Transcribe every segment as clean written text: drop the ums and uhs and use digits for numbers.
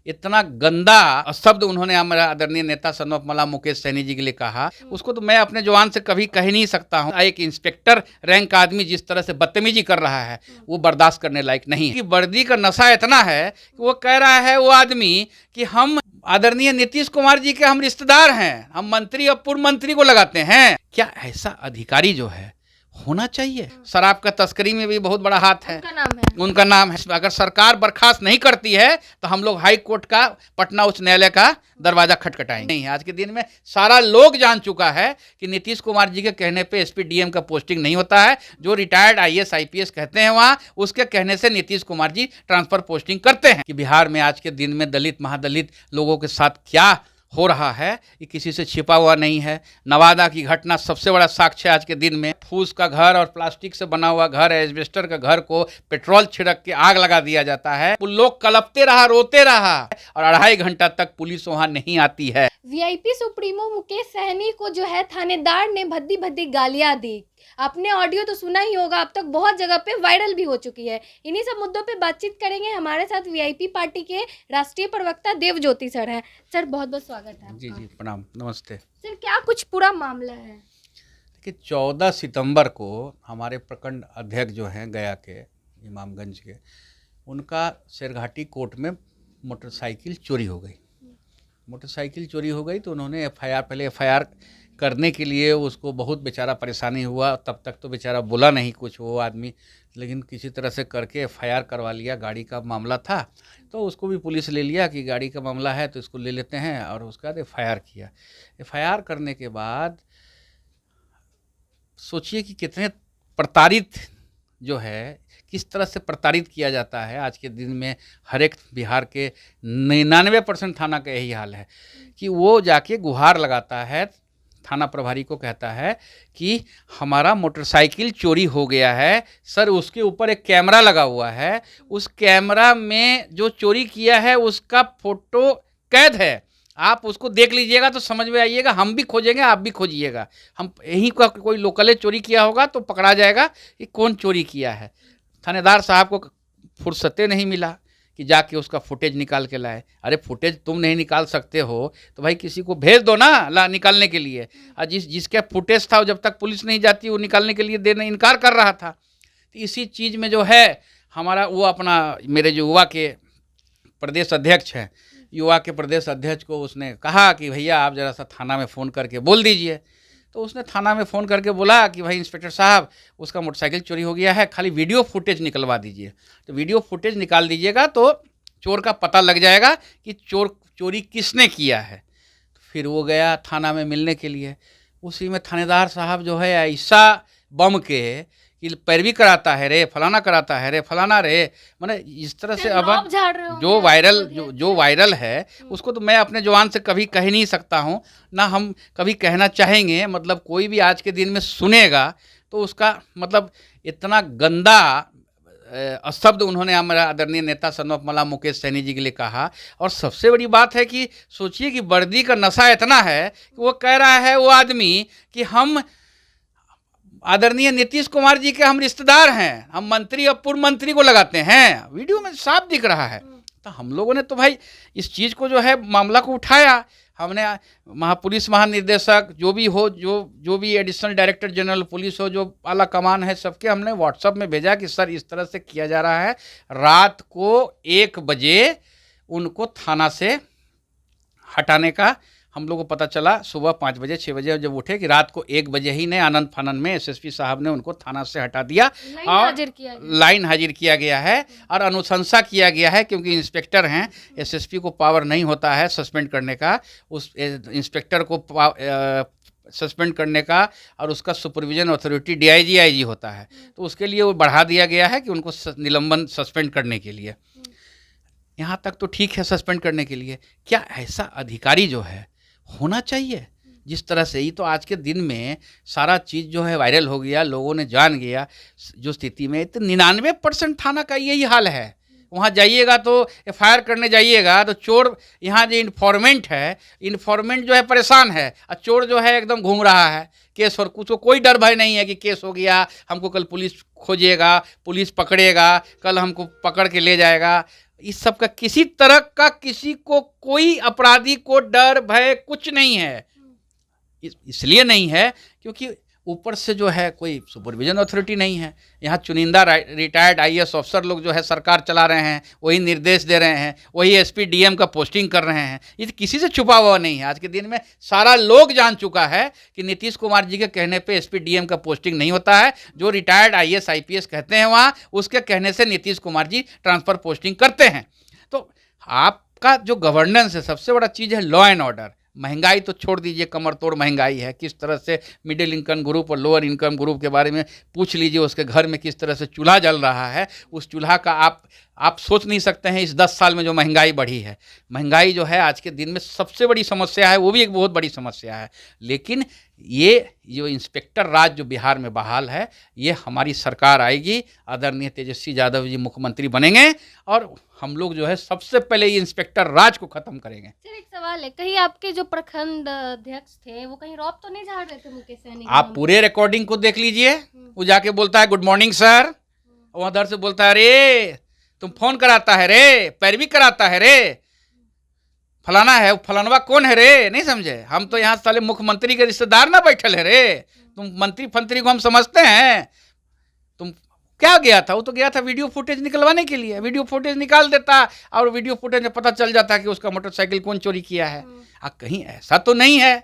इतना गंदा शब्द उन्होंने हमारे आदरणीय नेता सन ऑफ मला मुकेश सैनी जी के लिए कहा, उसको तो मैं अपने जुबान से कभी कह नहीं सकता हूँ। एक इंस्पेक्टर रैंक आदमी जिस तरह से बदतमीजी कर रहा है वो बर्दाश्त करने लायक नहीं है। कि वर्दी का नशा इतना है कि वो कह रहा है वो आदमी कि हम आदरणीय नीतीश कुमार जी के हम रिश्तेदार हैं, हम मंत्री और पूर्व मंत्री को लगाते हैं। क्या ऐसा अधिकारी जो है होना चाहिए? शराब का तस्करी में भी बहुत बड़ा हाथ है, उनका नाम है। अगर सरकार बर्खास्त नहीं करती है तो हम लोग हाई कोर्ट का, पटना उच्च न्यायालय का दरवाजा खटखटाएंगे। नहीं, आज के दिन में सारा लोग जान चुका है कि नीतीश कुमार जी के कहने पे एसपी डीएम का पोस्टिंग नहीं होता है। जो रिटायर्ड आईएएस आईपीएस कहते हैं वहाँ, उसके कहने से नीतीश कुमार जी ट्रांसफर पोस्टिंग करते हैं। कि बिहार में आज के दिन में दलित महादलित लोगों के साथ क्या हो रहा है ये किसी से छिपा हुआ नहीं है। नवादा की घटना सबसे बड़ा साक्ष्य आज के दिन में। फूस का घर और प्लास्टिक से बना हुआ घर, एस्बेस्टर का घर को पेट्रोल छिड़क के आग लगा दिया जाता है। लोग कलपते रहा, रोते रहा और 2.5 घंटा तक पुलिस वहां नहीं आती है। वीआईपी सुप्रीमो मुकेश सहनी को जो है थानेदार ने भद्दी भद्दी गालियां दी। आपने ऑडियो तो सुना ही होगा, अब तक बहुत जगह पे वायरल भी हो चुकी है। इन्हीं सब मुद्दों पे बातचीत करेंगे। हमारे साथ वीआईपी पार्टी के राष्ट्रीय प्रवक्ता देव ज्योति सर हैं। सर बहुत बहुत स्वागत है। जी जी प्रणाम, नमस्ते। सर क्या कुछ पूरा मामला है? कि 14 सितंबर को हमारे प्रखंड अध्यक्ष जो हैं गया के, इमामगंज के, उनका शेरघाटी कोर्ट में मोटरसाइकिल चोरी हो गई। मोटरसाइकिल चोरी हो गई तो उन्होंने एफआईआर करने के लिए उसको बहुत बेचारा परेशानी हुआ। तब तक तो बेचारा बोला नहीं कुछ वो आदमी, लेकिन किसी तरह से करके एफआईआर करवा लिया। गाड़ी का मामला था तो उसको भी पुलिस ले लिया कि गाड़ी का मामला है तो इसको ले लेते हैं, और उसके बाद एफआईआर किया। एफआईआर करने के बाद सोचिए कि कितने प्रताड़ित जो है, किस तरह से प्रताड़ित किया जाता है। आज के दिन में हर एक बिहार के 99% थाना का यही हाल है कि वो जाके गुहार लगाता है, थाना प्रभारी को कहता है कि हमारा मोटरसाइकिल चोरी हो गया है। सर उसके ऊपर एक कैमरा लगा हुआ है, उस कैमरा में जो चोरी किया है उसका फोटो कैद है, आप उसको देख लीजिएगा तो समझ में आइएगा। हम भी खोजेंगे, आप भी खोजिएगा। हम यहीं का कोई लोकले चोरी किया होगा तो पकड़ा जाएगा कि कौन चोरी किया है। थानेदार साहब को फुर्सते नहीं मिला कि जाके उसका फुटेज निकाल के लाए। अरे फुटेज तुम नहीं निकाल सकते हो तो भाई किसी को भेज दो ना ला निकालने के लिए। और जिसका फुटेज था जब तक पुलिस नहीं जाती वो निकालने के लिए देने इनकार कर रहा था। तो इसी चीज़ में जो है हमारा वो अपना मेरे जो युवा के प्रदेश अध्यक्ष हैं, युवा के प्रदेश अध्यक्ष को उसने कहा कि भैया आप ज़रा सा थाना में फ़ोन करके बोल दीजिए। तो उसने थाना में फ़ोन करके बोला कि भाई इंस्पेक्टर साहब उसका मोटरसाइकिल चोरी हो गया है, खाली वीडियो फुटेज निकलवा दीजिए। तो वीडियो फुटेज निकाल दीजिएगा तो चोर का पता लग जाएगा कि चोरी किसने किया है। तो फिर वो गया थाना में मिलने के लिए। उसी में थानेदार साहब जो है ऐसा बम के कि पैरवी कराता है रे, फलाना कराता है रे, फलाना रे, मैंने इस तरह से। अब जो वायरल है उसको तो मैं अपने जुबान से कभी कह नहीं सकता हूँ, ना हम कभी कहना चाहेंगे। मतलब कोई भी आज के दिन में सुनेगा तो उसका मतलब इतना गंदा शब्द उन्होंने हमारे आदरणीय नेता सन ऑफ मला मुकेश सैनी जी के लिए कहा। और सबसे बड़ी बात है कि सोचिए कि वर्दी का नशा इतना है कि वो कह रहा है वो आदमी कि हम आदरणीय नीतीश कुमार जी के हम रिश्तेदार हैं, हम मंत्री और पूर्व मंत्री को लगाते हैं। वीडियो में साफ दिख रहा है। तो हम लोगों ने तो भाई इस चीज़ को जो है मामला को उठाया। हमने पुलिस महानिदेशक जो भी हो, जो भी एडिशनल डायरेक्टर जनरल पुलिस हो, जो आला कमान है, सबके हमने व्हाट्सएप में भेजा कि सर इस तरह से किया जा रहा है। रात को 1 बजे उनको थाना से हटाने का हम लोग को पता चला। सुबह 5 बजे 6 बजे जब उठे कि रात को 1 बजे ही ने आनंद फानन में एसएसपी साहब ने उनको थाना से हटा दिया और लाइन हाजिर किया गया है और अनुशंसा किया गया है। क्योंकि इंस्पेक्टर हैं, एसएसपी को पावर नहीं होता है सस्पेंड करने का, उस इंस्पेक्टर को सस्पेंड करने का और उसका सुपरविजन अथॉरिटी डीआईजी आईजी होता है। तो उसके लिए वो बढ़ा दिया गया है कि उनको निलंबन सस्पेंड करने के लिए। यहाँ तक तो ठीक है सस्पेंड करने के लिए। क्या ऐसा अधिकारी जो है होना चाहिए? जिस तरह से ही तो आज के दिन में सारा चीज़ जो है वायरल हो गया, लोगों ने जान गया जो स्थिति में। तो 99% थाना का यही हाल है। वहाँ जाइएगा तो एफआईआर करने जाइएगा तो चोर, यहाँ जो इन्फॉर्मेंट है, इन्फॉर्मेंट जो है परेशान है और चोर जो है एकदम घूम रहा है। केस और कुछ कोई डर भय नहीं है कि केस हो गया, हमको कल पुलिस खोजेगा, पुलिस पकड़ेगा, कल हमको पकड़ के ले जाएगा। इस सब का किसी तरह का किसी को कोई अपराधी को डर भय कुछ नहीं है। इसलिए नहीं है क्योंकि ऊपर से जो है कोई सुपरविजन अथॉरिटी नहीं है। यहाँ चुनिंदा रिटायर्ड आईएएस अफसर लोग जो है सरकार चला रहे हैं, वही निर्देश दे रहे हैं, वही एसपी डीएम का पोस्टिंग कर रहे हैं। ये किसी से छुपा हुआ नहीं है। आज के दिन में सारा लोग जान चुका है कि नीतीश कुमार जी के कहने पे एसपी डीएम का पोस्टिंग नहीं होता है। जो रिटायर्ड आईएएस आईपीएस कहते हैं वहाँ, उसके कहने से नीतीश कुमार जी ट्रांसफ़र पोस्टिंग करते हैं। तो आपका जो गवर्नेंस है, सबसे बड़ा चीज़ है लॉ एंड ऑर्डर। महंगाई तो छोड़ दीजिए, कमर तोड़ महंगाई है। किस तरह से मिडिल इनकम ग्रुप और लोअर इनकम ग्रुप के बारे में पूछ लीजिए, उसके घर में किस तरह से चूल्हा जल रहा है। उस चूल्हा का आप सोच नहीं सकते हैं। इस 10 साल में जो महंगाई बढ़ी है, महंगाई जो है आज के दिन में सबसे बड़ी समस्या है, वो भी एक बहुत बड़ी समस्या है। लेकिन ये जो इंस्पेक्टर राज जो बिहार में बहाल है, ये हमारी सरकार आएगी, आदरणीय तेजस्वी यादव जी मुख्यमंत्री बनेंगे और हम लोग जो है सबसे पहले ये इंस्पेक्टर राज को खत्म करेंगे। सर एक सवाल है, कहीं आपके जो प्रखंड अध्यक्ष थे वो कहीं रौब तो नहीं झाड़ रहे थे मुकेश सहनी? आप पूरे रिकॉर्डिंग को देख लीजिए। वो जाके बोलता है गुड मॉर्निंग सर, वो उधर से बोलता है अरे तुम फोन कराता है रे, पैरवी कराता है रे, फलाना है, फलानवा कौन है रे, नहीं समझे? हम तो यहाँ साले मुख्यमंत्री के रिश्तेदार ना बैठल है रे, तुम मंत्री फंत्री को हम समझते हैं। तुम क्या गया था? वो तो गया था वीडियो फुटेज निकलवाने के लिए। वीडियो फुटेज निकाल देता और वीडियो फुटेज में पता चल जाता कि उसका मोटरसाइकिल कौन चोरी किया है। कहीं ऐसा तो नहीं है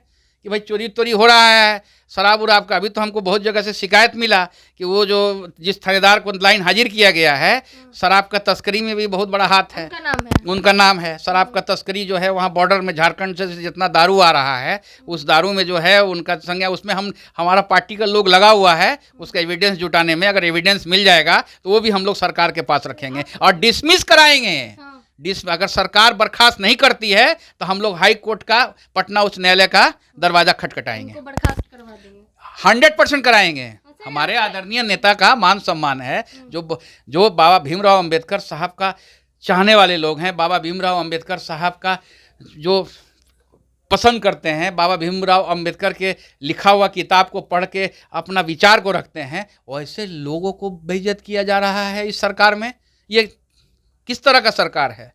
कि भाई चोरी तोरी हो रहा है, शराब उराब का। अभी तो हमको बहुत जगह से शिकायत मिला कि वो जो जिस थानेदार को लाइन हाजिर किया गया है, शराब का तस्करी में भी बहुत बड़ा हाथ है। उनका नाम है। शराब का तस्करी जो है वहाँ बॉर्डर में झारखंड से जितना दारू आ रहा है, उस दारू में जो है उनका संज्ञा, उसमें हमारा पार्टी का लोग लगा हुआ है उसका एविडेंस जुटाने में। अगर एविडेंस मिल जाएगा तो वो भी हम लोग सरकार के पास रखेंगे और डिसमिस कराएंगे। अगर सरकार बर्खास्त नहीं करती है तो हम लोग हाई कोर्ट का, पटना उच्च न्यायालय का दरवाजा खटखटाएंगे। 100% कराएंगे। हमारे आदरणीय नेता का मान सम्मान है। जो बाबा भीमराव अंबेडकर साहब का चाहने वाले लोग हैं, बाबा भीमराव अंबेडकर साहब का जो पसंद करते हैं, बाबा भीमराव अंबेडकर के लिखा हुआ किताब को पढ़ के अपना विचार को रखते हैं, वैसे लोगों को बेइज्जत किया जा रहा है इस सरकार में। ये किस तरह का सरकार है?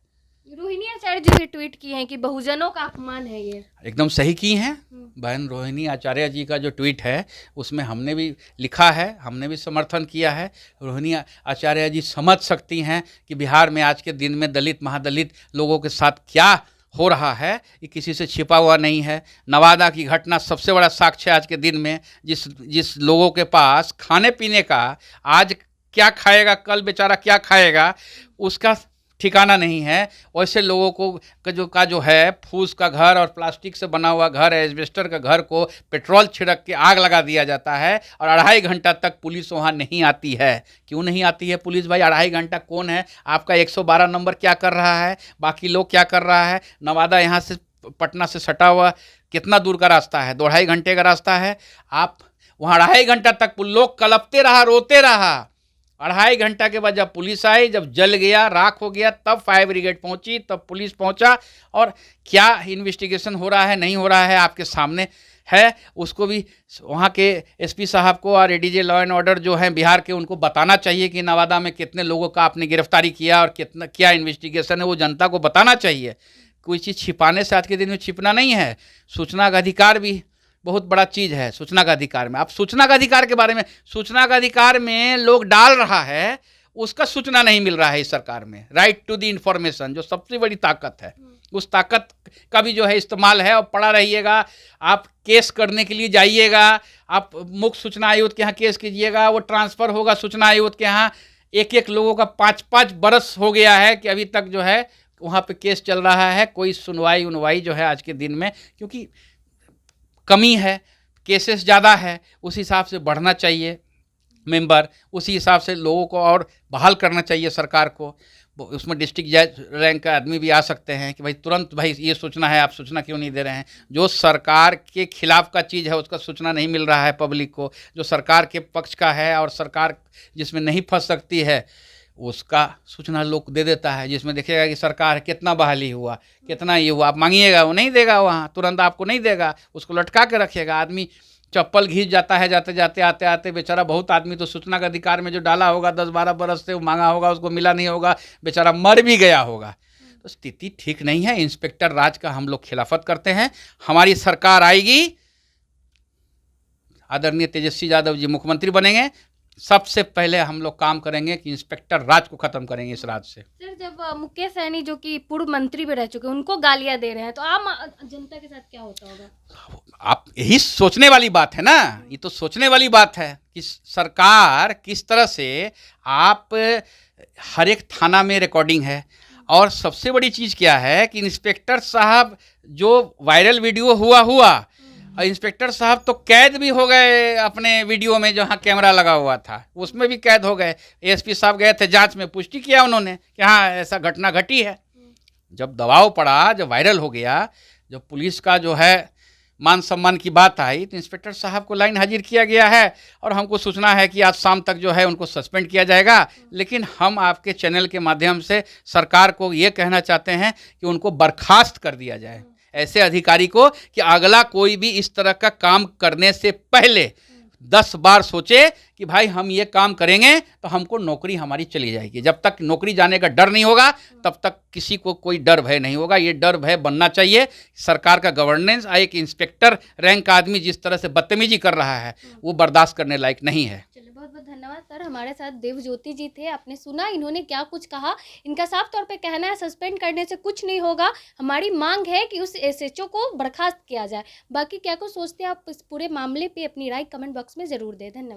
रोहिणी आचार्य जी भी ट्वीट किए हैं कि बहुजनों का अपमान है ये। एकदम सही की हैं बहन रोहिणी आचार्य जी का जो ट्वीट है उसमें हमने भी लिखा है, हमने भी समर्थन किया है। रोहिणी आचार्य जी समझ सकती हैं कि बिहार में आज के दिन में दलित महादलित लोगों के साथ क्या हो रहा है। ये किसी से छिपा हुआ नहीं है। नवादा की घटना सबसे बड़ा साक्ष्य आज के दिन में। जिस लोगों के पास खाने पीने का, आज क्या खाएगा कल बेचारा क्या खाएगा उसका ठिकाना नहीं है, वैसे लोगों को जो है फूस का घर और प्लास्टिक से बना हुआ घर, एस्बेस्टर का घर को पेट्रोल छिड़क के आग लगा दिया जाता है और 2.5 घंटा तक पुलिस वहाँ नहीं आती है। क्यों नहीं आती है पुलिस भाई? 2.5 घंटा कौन है? आपका 112 नंबर क्या कर रहा है? बाकी लोग क्या कर रहा है? नवादा यहाँ से पटना से सटा हुआ कितना दूर का रास्ता है? 2.5 घंटे का रास्ता है। आप वहाँ 2.5 घंटा तक लोग कलपते रहा, रोते रहा। 2.5 घंटा के बाद जब पुलिस आई, जब जल गया, राख हो गया, तब फायर ब्रिगेड पहुंची, तब पुलिस पहुंचा। और क्या इन्वेस्टिगेशन हो रहा है, नहीं हो रहा है, आपके सामने है। उसको भी वहाँ के एसपी साहब को और एडीजे लॉ एंड ऑर्डर जो हैं बिहार के, उनको बताना चाहिए कि नवादा में कितने लोगों का आपने गिरफ्तारी किया और क्या इन्वेस्टिगेशन है, वो जनता को बताना चाहिए। कोई चीज़ छिपाने से आज के दिन में छिपना नहीं है। सूचना का अधिकार भी बहुत बड़ा चीज़ है। सूचना का अधिकार में, आप सूचना का अधिकार के बारे में, सूचना का अधिकार में लोग डाल रहा है, उसका सूचना नहीं मिल रहा है इस सरकार में। राइट टू द इन्फॉर्मेशन जो सबसे बड़ी ताकत है, उस ताकत का भी जो है इस्तेमाल है। और पड़ा रहिएगा, आप केस करने के लिए जाइएगा, आप मुख्य सूचना आयुक्त के यहाँ केस कीजिएगा, वो ट्रांसफ़र होगा सूचना आयुक्त के यहाँ। एक लोगों का 5-5 बरस हो गया है कि अभी तक जो है वहाँ पे केस चल रहा है। कोई सुनवाई जो है आज के दिन में, क्योंकि कमी है, केसेस ज़्यादा है, उस हिसाब से बढ़ना चाहिए मेंबर, उसी हिसाब से लोगों को और बहाल करना चाहिए सरकार को। उसमें डिस्ट्रिक्ट जज रैंक का आदमी भी आ सकते हैं कि भाई तुरंत भाई ये सूचना है, आप सूचना क्यों नहीं दे रहे हैं? जो सरकार के खिलाफ का चीज़ है उसका सूचना नहीं मिल रहा है पब्लिक को। जो सरकार के पक्ष का है और सरकार जिसमें नहीं फंस सकती है उसका सूचना लोग दे देता है, जिसमें देखिएगा कि सरकार कितना बहाली हुआ, कितना ये हुआ। आप मांगिएगा वो नहीं देगा, वहाँ तुरंत आपको नहीं देगा, उसको लटका के रखेगा। आदमी चप्पल घिस जाता है जाते जाते, आते आते बेचारा। बहुत आदमी तो सूचना का अधिकार में जो डाला होगा 10-12 बरस से, वो मांगा होगा, उसको मिला नहीं होगा, बेचारा मर भी गया होगा। तो स्थिति ठीक नहीं है। इंस्पेक्टर राज का हम लोग खिलाफत करते हैं। हमारी सरकार आएगी, आदरणीय तेजस्वी यादव जी मुख्यमंत्री बनेंगे, सबसे पहले हम लोग काम करेंगे कि इंस्पेक्टर राज को खत्म करेंगे इस राज से। सर, जब मुकेश सहनी जो कि पूर्व मंत्री भी रह चुके हैं, उनको गालियां दे रहे हैं, तो आम जनता के साथ क्या होता होगा? आप यही सोचने वाली बात है ना, ये तो सोचने वाली बात है कि सरकार किस तरह से, आप हर एक थाना में रिकॉर्डिंग है। और सबसे बड़ी चीज़ क्या है कि इंस्पेक्टर साहब जो वायरल वीडियो हुआ और इंस्पेक्टर साहब तो कैद भी हो गए अपने वीडियो में, जहाँ कैमरा लगा हुआ था उसमें भी कैद हो गए। एएसपी साहब गए थे जांच में, पुष्टि किया उन्होंने कि हाँ ऐसा घटना घटी है। जब दबाव पड़ा, जब वायरल हो गया, जब पुलिस का जो है मान सम्मान की बात आई, तो इंस्पेक्टर साहब को लाइन हाजिर किया गया है और हमको सूचना है कि आज शाम तक जो है उनको सस्पेंड किया जाएगा। लेकिन हम आपके चैनल के माध्यम से सरकार को ये कहना चाहते हैं कि उनको बर्खास्त कर दिया जाए, ऐसे अधिकारी को, कि अगला कोई भी इस तरह का काम करने से पहले 10 बार सोचे कि भाई हम ये काम करेंगे तो हमको नौकरी हमारी चली जाएगी। जब तक नौकरी जाने का डर नहीं होगा तब तक किसी को कोई डर भय नहीं होगा। ये डर भय बनना चाहिए। सरकार का गवर्नेंस, एक इंस्पेक्टर रैंक का आदमी जिस तरह से बदतमीजी कर रहा है, वो बर्दाश्त करने लायक नहीं है। चलिए, बहुत बहुत धन्यवाद सर। हमारे साथ देवज्योति जी थे, आपने सुना इन्होंने क्या कुछ कहा। इनका साफ तौर पे कहना है सस्पेंड करने से कुछ नहीं होगा, हमारी मांग है कि उस एसएचओ को बर्खास्त किया जाए। बाकी क्या कुछ सोचते हैं आप इस पूरे मामले पे, अपनी राय कमेंट बॉक्स में ज़रूर दें। धन्यवाद।